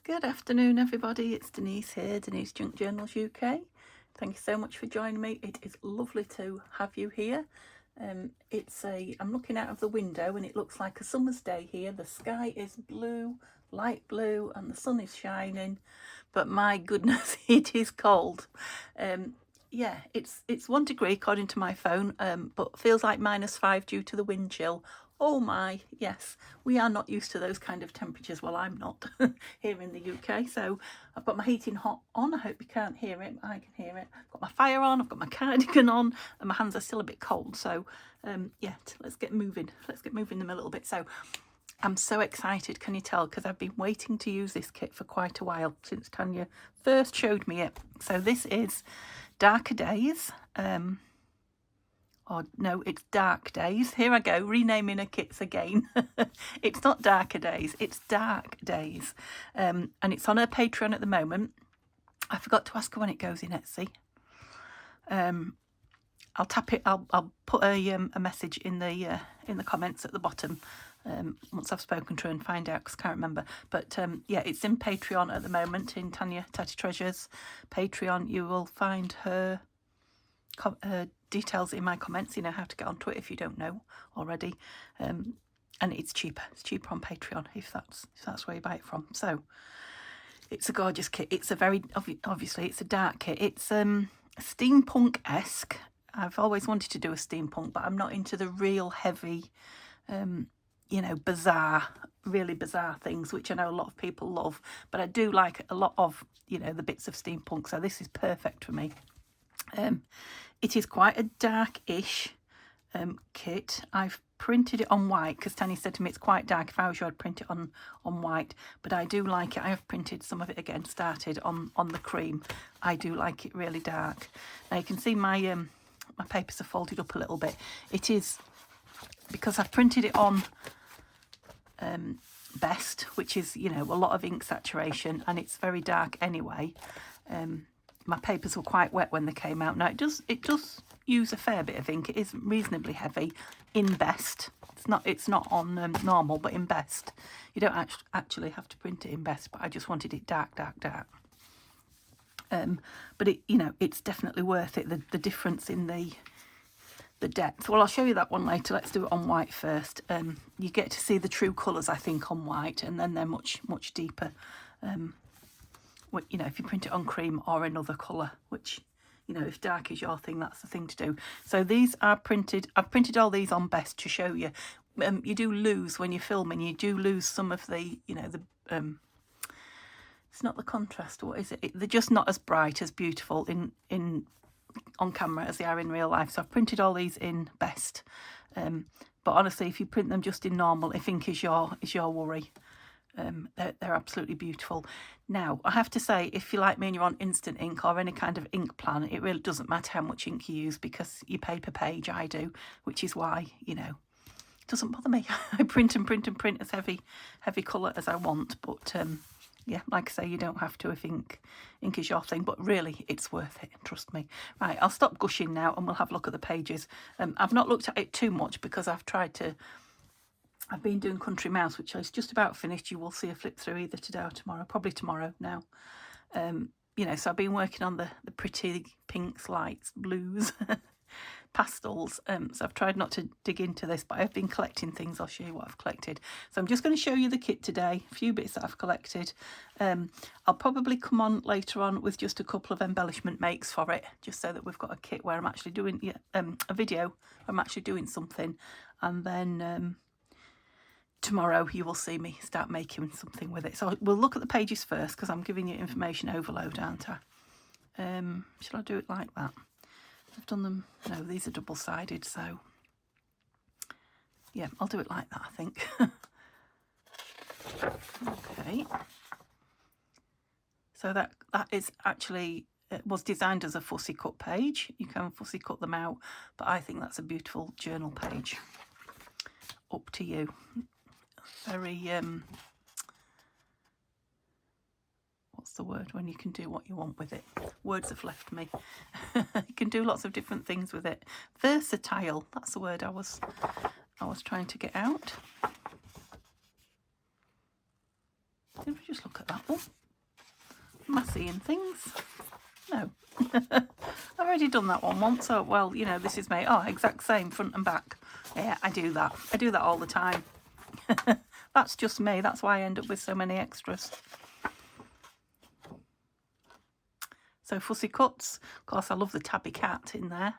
Good afternoon, everybody. It's Denise here, Denise Junk Journals UK. Thank you so much for joining me. It is lovely to have you here. I'm looking out of the window and it looks like a summer's day here. The sky is blue, light blue, and the sun is shining. But my goodness, it is cold. Yeah, it's 1 degree according to my phone, but feels like -5 due to the wind chill. Oh my, yes, we are not used to those kind of temperatures. Well, I'm not here in the UK. So I've got my heating hot on. I hope you can't hear it, but I can hear it. I've got my fire on, I've got my cardigan on, and my hands are still a bit cold. So yeah, let's get moving. Let's get moving them a little bit. So I'm so excited, can you tell? Because I've been waiting to use this kit for quite a while, since Tanya first showed me it. So this is Darker Days. Oh no, it's Dark Days. Here I go, renaming her kits again. It's not Darker Days, it's Dark Days. And it's on her Patreon at the moment. I forgot to ask her when it goes in Etsy. I'll tap it. I'll put a message in the comments at the bottom once I've spoken to her and find out, because I can't remember. But yeah, it's in Patreon at the moment, in Tanya Tatty Treasures Patreon. You will find her details in my comments. You know how to get onto it if you don't know already. And it's cheaper. It's cheaper on Patreon if that's where you buy it from. So it's a gorgeous kit. It's a very obviously it's a dark kit. It's steampunk-esque. I've always wanted to do a steampunk, but I'm not into the real heavy, you know, really bizarre things, which I know a lot of people love. But I do like a lot of, you know, the bits of steampunk. So this is perfect for me. It is quite a dark-ish kit. I've printed it on white because Tanya said to me it's quite dark. If I was you, I'd print it on white, but I do like it. I have printed some of it again, started on the cream. I do like it really dark. Now you can see my my papers are folded up a little bit. It is because I've printed it on Best, which is, you know, a lot of ink saturation, and it's very dark anyway. My papers were quite wet when they came out. Now it does use a fair bit of ink. It is reasonably heavy in Best. It's not on normal, but in Best you don't actually have to print it in Best. But I just wanted it dark. But it, you know, it's definitely worth it. The difference in the depth. Well, I'll show you that one later. Let's do it on white first. You get to see the true colours, I think, on white, and then they're much deeper. You know, if you print it on cream or another colour, which, you know, if dark is your thing, that's the thing to do. So these are printed. I've printed all these on Best to show you. You do lose when you're filming. You do lose some of the, you know, the it's not the contrast. What is it? They're just not as bright, as beautiful in on camera as they are in real life. So I've printed all these in Best. But honestly, if you print them just in normal, if ink is your worry, they're absolutely beautiful. Now, I have to say, if you're like me and you're on instant ink or any kind of ink plan, it really doesn't matter how much ink you use, because you pay per page. I do, which is why, you know, it doesn't bother me. I print as heavy colour as I want. But yeah, like I say, you don't have to if ink is your thing, but really it's worth it, trust me. Right, I'll stop gushing now and we'll have a look at the pages. I've not looked at it too much because I've been doing Country Mouse, which is just about finished. You will see a flip through either today or tomorrow, probably tomorrow now. You know, so I've been working on the pretty pinks, lights, blues, pastels. So I've tried not to dig into this, but I've been collecting things. I'll show you what I've collected. So I'm just going to show you the kit today, a few bits that I've collected. I'll probably come on later on with just a couple of embellishment makes for it, just so that we've got a kit where I'm actually doing a video. I'm actually doing something, and then tomorrow you will see me start making something with it. So we'll look at the pages first, because I'm giving you information overload, aren't I? Shall I do it like that? I've done them. No, these are double-sided, so yeah, I'll do it like that, I think. Okay. So that is actually, it was designed as a fussy cut page. You can fussy cut them out, but I think that's a beautiful journal page. Up to you. Very what's the word when you can do what you want with it? Words have left me. You can do lots of different things with it. Versatile, that's the word I was trying to get out. Did we just look at that one? Am I seeing things? No. I've already done that one once. So, well, you know, this is me. Oh, exact same, front and back. Yeah, I do that. I do that all the time. That's just me. That's why I end up with so many extras. So Fussy Cuts. Of course, I love the tabby cat in there.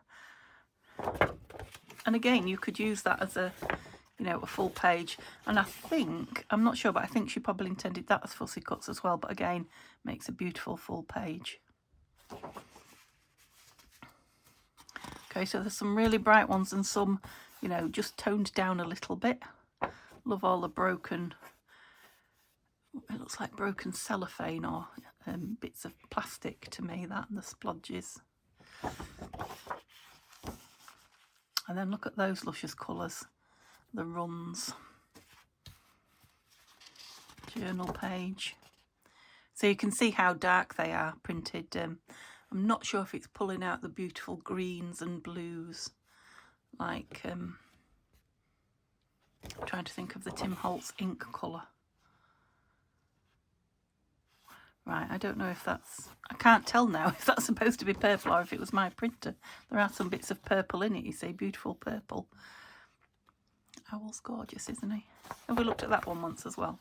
And again, you could use that as a, you know, a full page. And I think, I'm not sure, but I think she probably intended that as Fussy Cuts as well. But again, makes a beautiful full page. Okay, so there's some really bright ones and some, you know, just toned down a little bit. Love all the broken, it looks like broken cellophane or bits of plastic to me, that, and the splodges. And then look at those luscious colours, the runs. Journal page. So you can see how dark they are printed. I'm not sure if it's pulling out the beautiful greens and blues, like, I'm trying to think of the Tim Holtz ink colour. Right, I don't know if that's, I can't tell now if that's supposed to be purple or if it was my printer. There are some bits of purple in it, you see, beautiful purple. Owl's gorgeous, isn't he? Have we looked at that one once as well?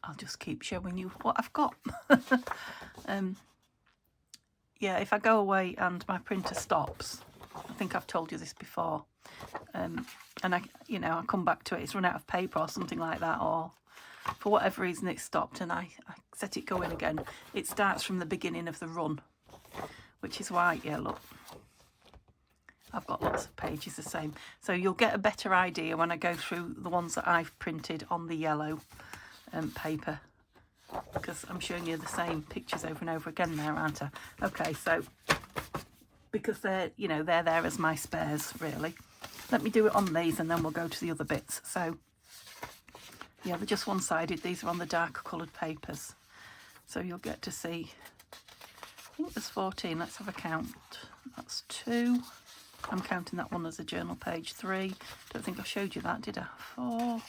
I'll just keep showing you what I've got. Yeah, if I go away and my printer stops, I think I've told you this before, and I come back to it, it's run out of paper or something like that, or for whatever reason it stopped, and I set it going again, it starts from the beginning of the run, which is why, yeah, look, I've got lots of pages the same. So you'll get a better idea when I go through the ones that I've printed on the yellow paper, because I'm showing you the same pictures over and over again there, aren't I? Okay, so because they're, you know, they're there as my spares, really. Let me do it on these and then we'll go to the other bits. So yeah, they're just one-sided. These are on the darker coloured papers. So you'll get to see, I think there's 14. Let's have a count. That's 2. I'm counting that one as a journal page. 3. Don't think I showed you that, did I? 4,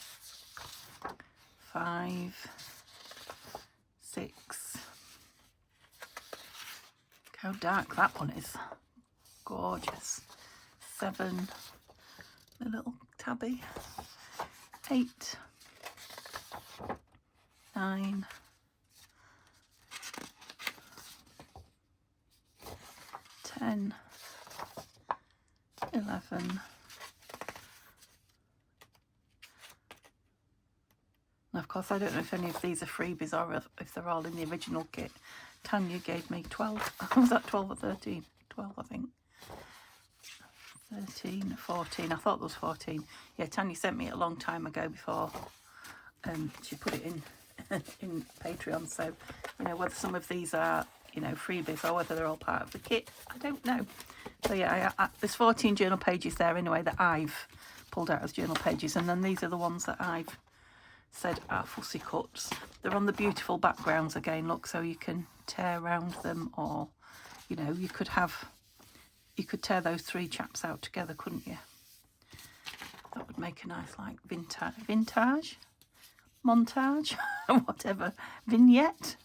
5, 6. Look how dark that one is. Gorgeous. 7. The little tabby. 8. 9. 10. 11. And of course, I don't know if any of these are freebies or if they're all in the original kit. Tanya gave me 12. Was that 12 or 13? 12, I think. 13, 14. I thought there was 14. Yeah, Tanya sent me it a long time ago before she put it in in Patreon. So, you know, whether some of these are, you know, freebies or whether they're all part of the kit, I don't know. So yeah, there's 14 journal pages there anyway that I've pulled out as journal pages, and then these are the ones that I've said are Fussy Cuts. They're on the beautiful backgrounds again, look, so you can tear around them, or, you know, you could tear those 3 chaps out together, couldn't you? That would make a nice, like, vintage, montage, whatever, vignette.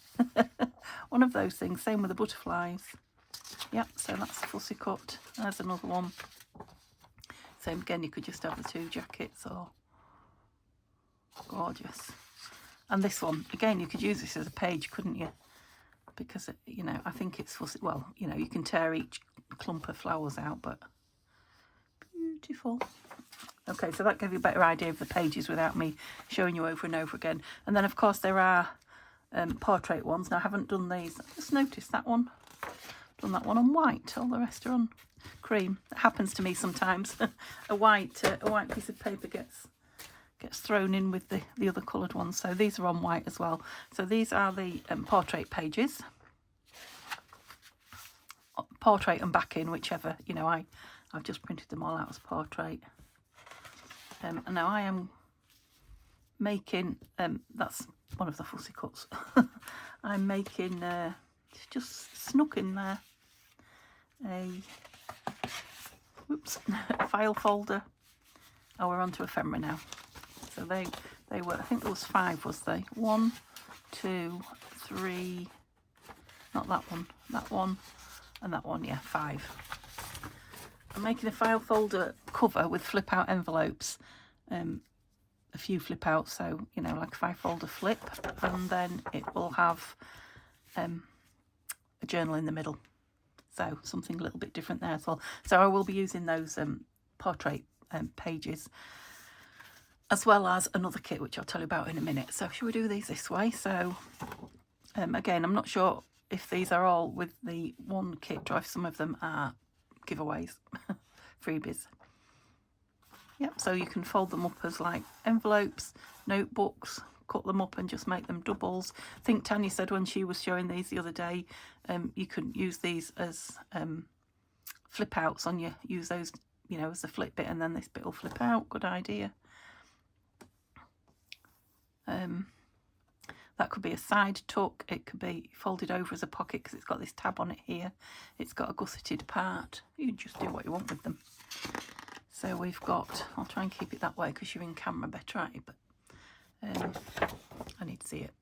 One of those things. Same with the butterflies. Yep, so that's Fussy Cut. There's another one. Same again, you could just have the 2 jackets, or gorgeous. And this one, again, you could use this as a page, couldn't you? Because, you know, I think it's fussy. Well, you know, you can tear each clump of flowers out, but beautiful. Okay, so that gave you a better idea of the pages without me showing you over and over again. And then, of course, there are portrait ones. Now, I haven't done these. I just noticed that one. Done that one on white. All the rest are on cream. It happens to me sometimes. a white piece of paper gets thrown in with the other coloured ones. So these are on white as well. So these are the portrait pages. Portrait and backing, whichever. You know, I've just printed them all out as portrait. And now I am making, that's one of the Fussy Cuts. I'm making, just snuck in there, a file folder. Oh, we're on to ephemera now. So They were, I think there was 5, was they? 1, 2, 3, not that one, and that one, yeah, 5. I'm making a file folder cover with flip out envelopes, a few flip outs, so you know, like a 5-folder flip, and then it will have a journal in the middle, so something a little bit different there as well. So I will be using those portrait pages, as well as another kit which I'll tell you about in a minute. So should we do these this way? So again, I'm not sure if these are all with the one kit or if some of them are giveaways, freebies. Yep, so you can fold them up as like envelopes, notebooks, cut them up and just make them doubles. I think Tanya said when she was showing these the other day, you can use these as flip outs on your, use those, you know, as a flip bit, and then this bit will flip out. Good idea. That could be a side tuck, it could be folded over as a pocket because it's got this tab on it here. It's got a gusseted part. You can just do what you want with them. So we've got, I'll try and keep it that way because you're in camera better, aren't you? But I need to see it.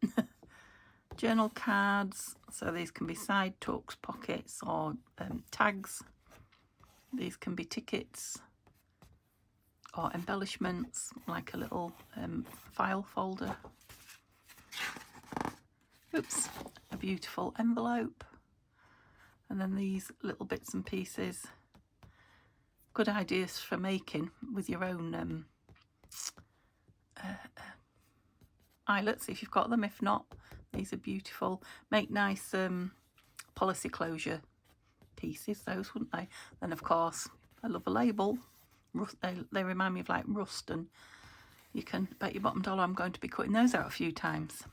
Journal cards, so these can be side tucks, pockets, or tags. These can be tickets or embellishments, like a little file folder. Oops, a beautiful envelope. And then these little bits and pieces. Good ideas for making with your own eyelets if you've got them. If not, these are beautiful. Make nice policy closure pieces, those, wouldn't they? Then of course, I love a label. They remind me of like rust, and you can bet your bottom dollar I'm going to be cutting those out a few times.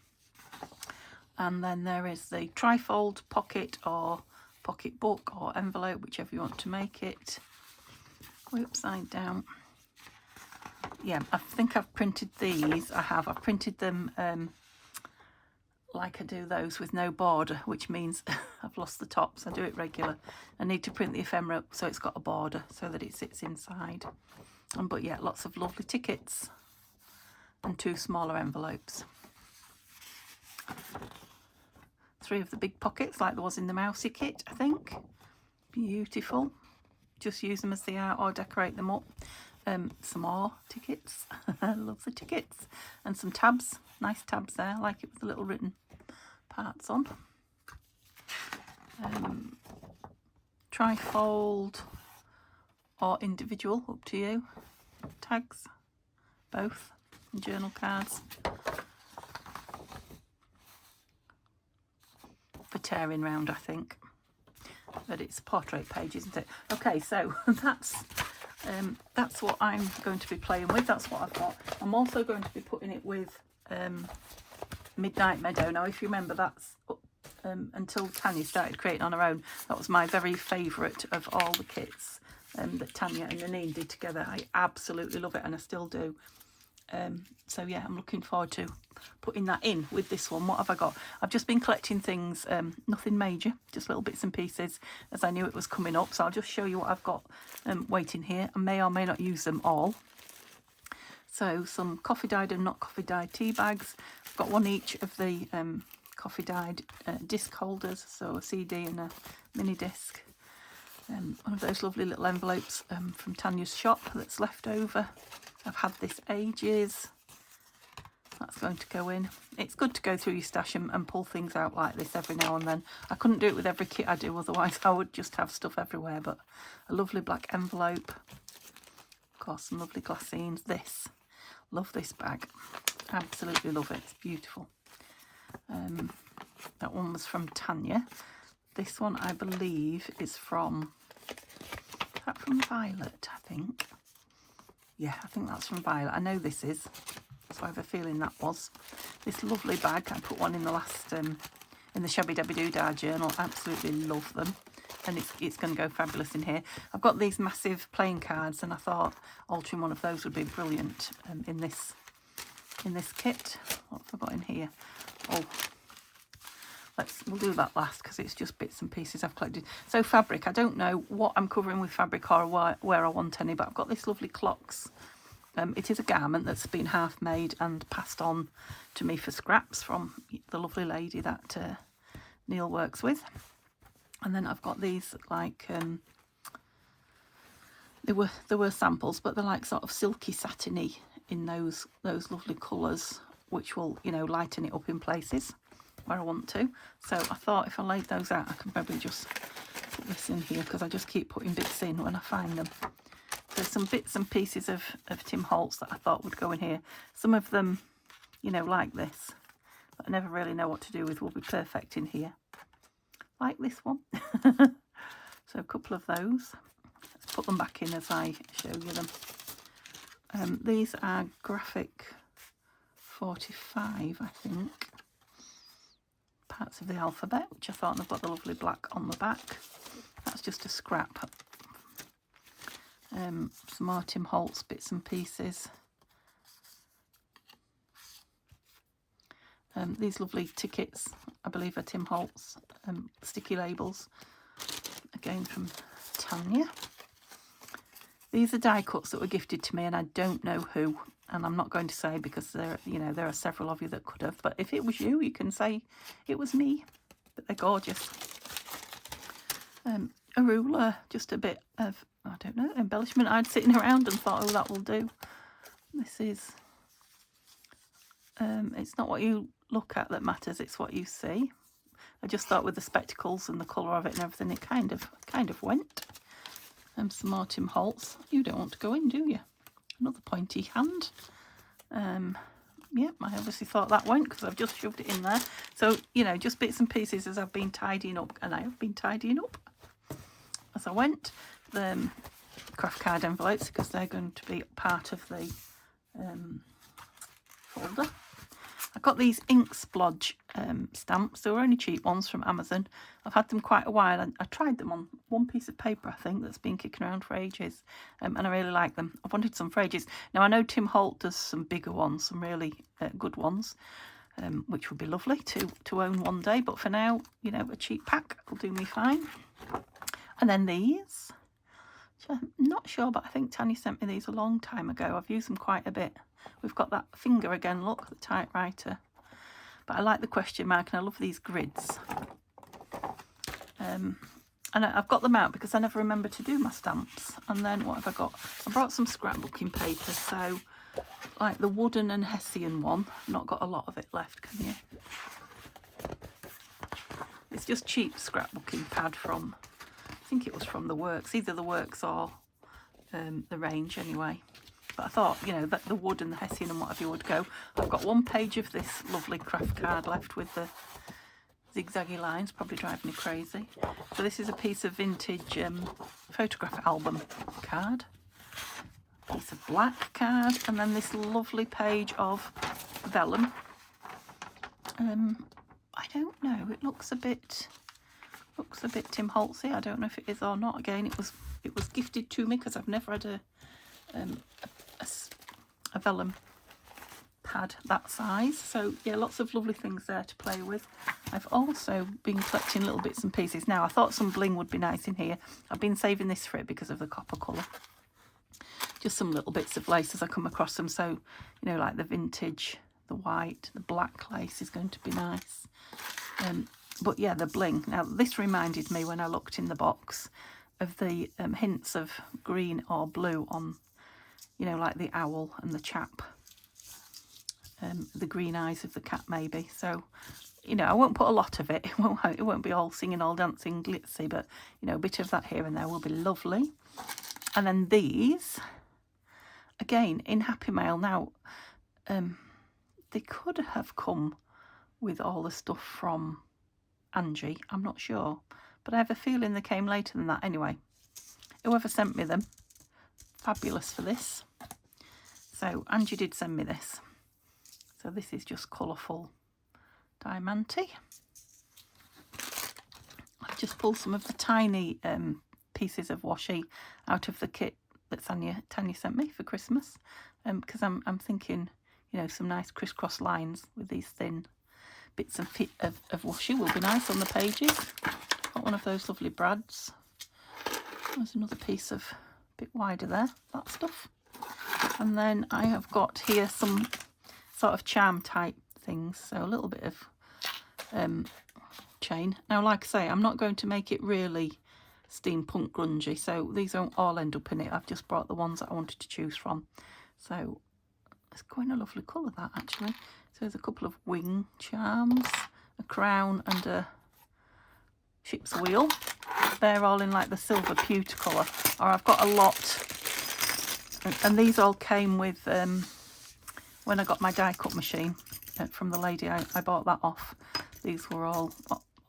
And then there is the trifold pocket or pocket book or envelope, whichever you want to make it. Go upside down. Yeah, I think I've printed these. I've printed them like I do those with no border, which means I've lost the tops. I do it regular. I need to print the ephemera so it's got a border so that it sits inside. But yeah, lots of lovely tickets and 2 smaller envelopes. 3 of the big pockets like there was in the Mousy kit, I think. Beautiful. Just use them as they are or decorate them up. Some more tickets. I love the tickets. And some tabs. Nice tabs there. I like it with the little written parts on. Trifold or individual, up to you. Tags. Both. And journal cards. For tearing round, I think. But it's a portrait page, isn't it? Okay, so that's what I'm going to be playing with. That's what I've got. I'm also going to be putting it with Midnight Meadow. Now, if you remember, that's until Tanya started creating on her own. That was my very favourite of all the kits that Tanya and Nanine did together. I absolutely love it, and I still do. So yeah, I'm looking forward to putting that in with this one. What have I got? I've just been collecting things, nothing major, just little bits and pieces as I knew it was coming up. So I'll just show you what I've got waiting here. I may or may not use them all. So some coffee dyed and not coffee dyed tea bags. I've got one each of the coffee dyed disc holders, so a CD and a mini disc. One of those lovely little envelopes from Tanya's shop that's left over. I've had this ages. That's going to go in. It's good to go through your stash and pull things out like this every now and then. I couldn't do it with every kit I do, otherwise I would just have stuff everywhere. But a lovely black envelope. Of course, some lovely glassines. This. Love this bag. Absolutely love it. It's beautiful. That one was from Tanya. This one, I believe, is from Violet, I think. Yeah, I think that's from Violet. I know this is, so I have a feeling that was. This lovely bag, I put one in the last, in the Shabby Dabby Doodah journal. Absolutely love them. And it's going to go fabulous in here. I've got these massive playing cards, and I thought altering one of those would be brilliant in this kit. What have I got in here? Oh, we'll do that last because it's just bits and pieces I've collected. So fabric, I don't know what I'm covering with fabric or where I want any, but I've got this lovely Clocks It is a garment that's been half made and passed on to me for scraps from the lovely lady that Neil works with. And then I've got these like there were samples, but they're like sort of silky satiny in those lovely colours, which will, you know, lighten it up in places where I want to. So I thought if I laid those out, I can probably just put this in here, because I just keep putting bits in when I find them. There's some bits and pieces of Tim Holtz that I thought would go in here. Some of them, you know, like this, that I never really know what to do with, will be perfect in here. Like this one. So a couple of those. Let's put them back in as I show you them. These are Graphic 45, I think. Parts of the alphabet, which I thought, they've got the lovely black on the back. That's just a scrap. Some more Tim Holtz bits and pieces. These lovely tickets, I believe, are Tim Holtz sticky labels, again from Tanya. These are die cuts that were gifted to me, and I don't know who, and I'm not going to say, because there, you know, there are several of you that could have. But if it was you, you can say it was me. But they're gorgeous. A ruler, just a bit of, I don't know, embellishment I'd sitting around and thought, oh, that will do. This is, it's not what you look at that matters, it's what you see. I just thought with the spectacles and the colour of it and everything, it kind of went. Some more Tim Holtz. You don't want to go in, do you? Another pointy hand. Yeah, I obviously thought that went, because I've just shoved it in there. So, you know, just bits and pieces as I've been tidying up, and I have been tidying up as I went. The craft card envelopes, because they're going to be part of the folder. I got these ink splodge stamps. They were only cheap ones from Amazon. I've had them quite a while, and I tried them on one piece of paper, I think, that's been kicking around for ages, and I really like them. I've wanted some for ages. Now, I know Tim Holt does some bigger ones, some really good ones, which would be lovely to own one day, but for now, you know, a cheap pack will do me fine. And then these, which I'm not sure, but I think Tanya sent me these a long time ago. I've used them quite a bit. We've got that finger again, look, the typewriter. But I like the question mark, and I love these grids. And I've got them out because I never remember to do my stamps. And then what have I got? I brought some scrapbooking paper. So, like the wooden and Hessian one. I've not got a lot of it left, can you? It's just cheap scrapbooking pad from, I think it was from The Works. Either The Works or The Range, anyway. But I thought, you know, that the wood and the Hessian and whatever would go. I've got one page of this lovely craft card left with the zigzaggy lines, probably driving me crazy. So this is a piece of vintage photograph album card. Piece of black card, and then this lovely page of vellum. I don't know, it looks a bit Tim Holtzy. I don't know if it is or not. Again, it was gifted to me because I've never had a vellum pad that size. So yeah, lots of lovely things there to play with. I've also been collecting little bits and pieces. Now, I thought some bling would be nice in here. I've been saving this for it because of the copper colour. Just some little bits of lace as I come across them. So, you know, like the vintage, the white, the black lace is going to be nice. But yeah, the bling. Now, this reminded me when I looked in the box of the hints of green or blue on, you know, like the owl and the chap. The green eyes of the cat, maybe. So, you know, I won't put a lot of it. It won't be all singing, all dancing, glitzy, but, you know, a bit of that here and there will be lovely. And then these, again, in Happy Mail. Now, they could have come with all the stuff from Angie. I'm not sure. But I have a feeling they came later than that. Anyway, whoever sent me them, fabulous for this. So Angie did send me this. So this is just colourful diamante. I've just pulled some of the tiny pieces of washi out of the kit that Tanya sent me for Christmas, because I'm thinking, you know, some nice crisscross lines with these thin bits of washi will be nice on the pages. Got one of those lovely brads. There's another piece of bit wider there, that stuff. And then I have got here some sort of charm type things, so a little bit of chain. Now, like I say, I'm not going to make it really steampunk grungy, so these won't all end up in it. I've just brought the ones that I wanted to choose from. So it's quite a lovely colour, that, actually. So there's a couple of wing charms, a crown and a ship's wheel. They're all in like the silver pewter colour, or I've got a lot. And these all came with when I got my die cut machine from the lady I bought that off. These were all,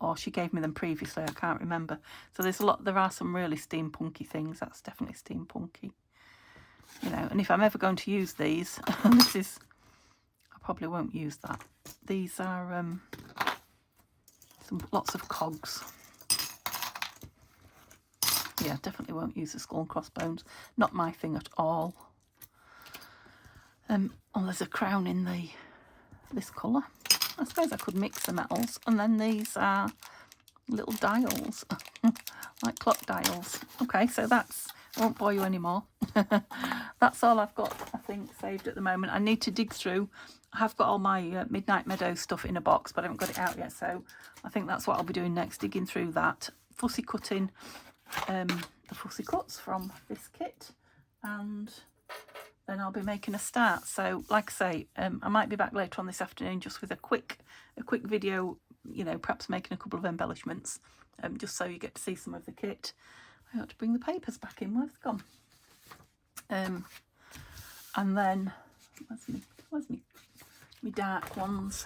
or she gave me them previously, I can't remember. So there's a lot, there are some really steampunky things. That's definitely steampunky, you know. And if I'm ever going to use these, this is, I probably won't use that. These are lots of cogs. Yeah, definitely won't use the skull and crossbones. Not my thing at all. Oh, there's a crown in this colour. I suppose I could mix the metals. And then these are little dials, like clock dials. Okay, so that's, I won't bore you anymore. That's all I've got, I think, saved at the moment. I need to dig through. I have got all my Midnight Meadows stuff in a box, but I haven't got it out yet. So I think that's what I'll be doing next, digging through that. Fussy cutting the fussy cuts from this kit, and then I'll be making a start. So like I say, I might be back later on this afternoon just with a quick video, you know, perhaps making a couple of embellishments, just so you get to see some of the kit. I ought to bring the papers back in. Where's it gone? And then where's me dark ones?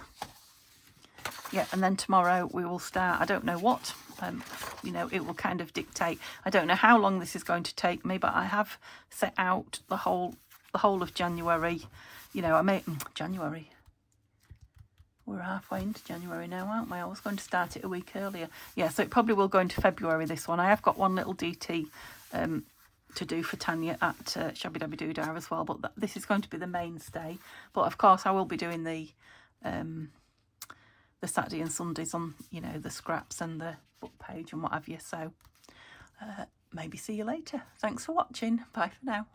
Yeah, and then tomorrow we will start, I don't know what, you know, it will kind of dictate. I don't know how long this is going to take me, but I have set out the whole of January. You know, I may, January. We're halfway into January now, aren't we? I was going to start it a week earlier. Yeah, so it probably will go into February, this one. I have got one little DT to do for Tanya at Shabby Dabby Doodah as well, but this is going to be the mainstay. But of course I will be doing the Saturday and Sundays on, you know, the scraps and the book page and what have you. So maybe see you later. Thanks for watching. Bye for now.